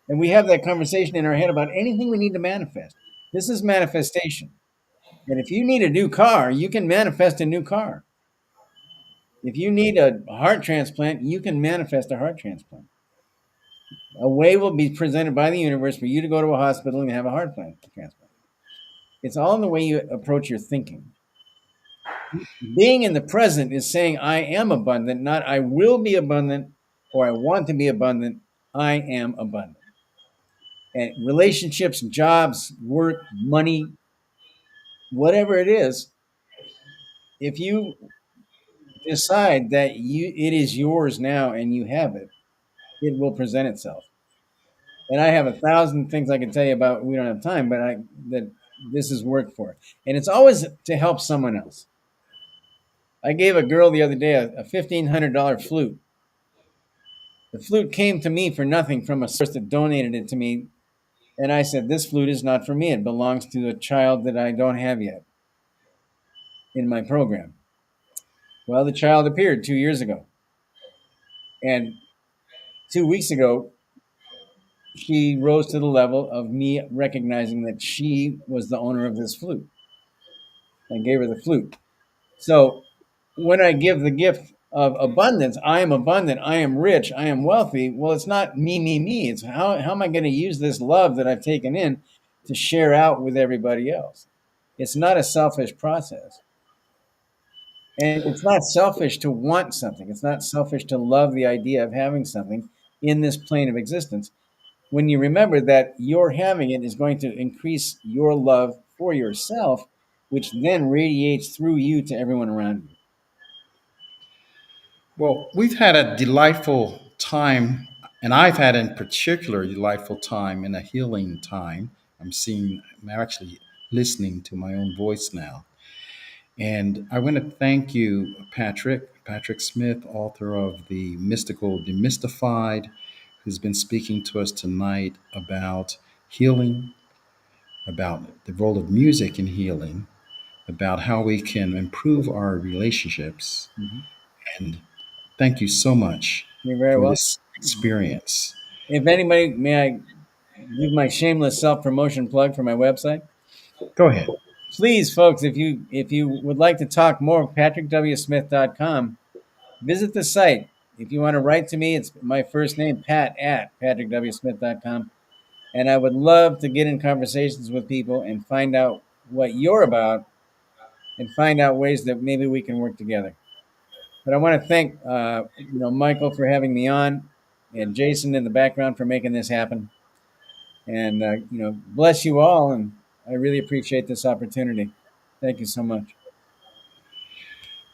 And we have that conversation in our head about anything we need to manifest. This is manifestation. And if you need a new car, you can manifest a new car. If you need a heart transplant, you can manifest a heart transplant. A way will be presented by the universe for you to go to a hospital and have a heart transplant. It's all in the way you approach your thinking. Being in the present is saying, I am abundant, not I will be abundant or I want to be abundant. I am abundant. And relationships, jobs, work, money, whatever it is, if you decide that it is yours now and you have it, it will present itself. And I have 1,000 things I can tell you about. We don't have time, but that this is worked for, and it's always to help someone else. I gave a girl the other day a $1,500 flute. The flute came to me for nothing from a source that donated it to me, and I said, "This flute is not for me. It belongs to a child that I don't have yet in my program." Well, the child appeared 2 years ago, and 2 weeks ago, she rose to the level of me recognizing that she was the owner of this flute. I gave her the flute. So when I give the gift of abundance, I am abundant, I am rich, I am wealthy. Well, it's not me, me, me. It's how am I going to use this love that I've taken in to share out with everybody else? It's not a selfish process. And it's not selfish to want something. It's not selfish to love the idea of having something in this plane of existence. When you remember that your having it is going to increase your love for yourself, which then radiates through you to everyone around you. Well, we've had a delightful time, and I've had in particular a delightful time and a healing time. I'm actually listening to my own voice now. And I want to thank you, Patrick Smith, author of The Mystical Demystified, who's been speaking to us tonight about healing, about the role of music in healing, about how we can improve our relationships. Mm-hmm. And thank you so much You're very for welcome. this experience. If anybody, may I give my shameless self-promotion plug for my website? Go ahead. Please, folks, if you would like to talk more, patrickwsmith.com. Visit the site. If you want to write to me, it's my first name, Pat, at patrickwsmith.com. And I would love to get in conversations with people and find out what you're about and find out ways that maybe we can work together. But I want to thank Michael for having me on, and Jason in the background for making this happen. And bless you all, and I really appreciate this opportunity. Thank you so much.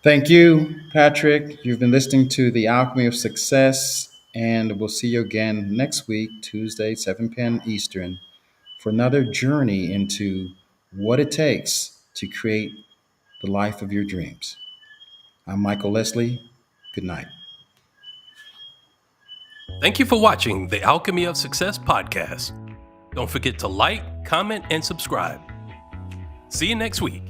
Thank you, Patrick. You've been listening to The Alchemy of Success, and we'll see you again next week, Tuesday, 7 p.m. Eastern, for another journey into what it takes to create the life of your dreams. I'm Michael Leslie. Good night. Thank you for watching the Alchemy of Success podcast. Don't forget to like, comment, and subscribe. See you next week.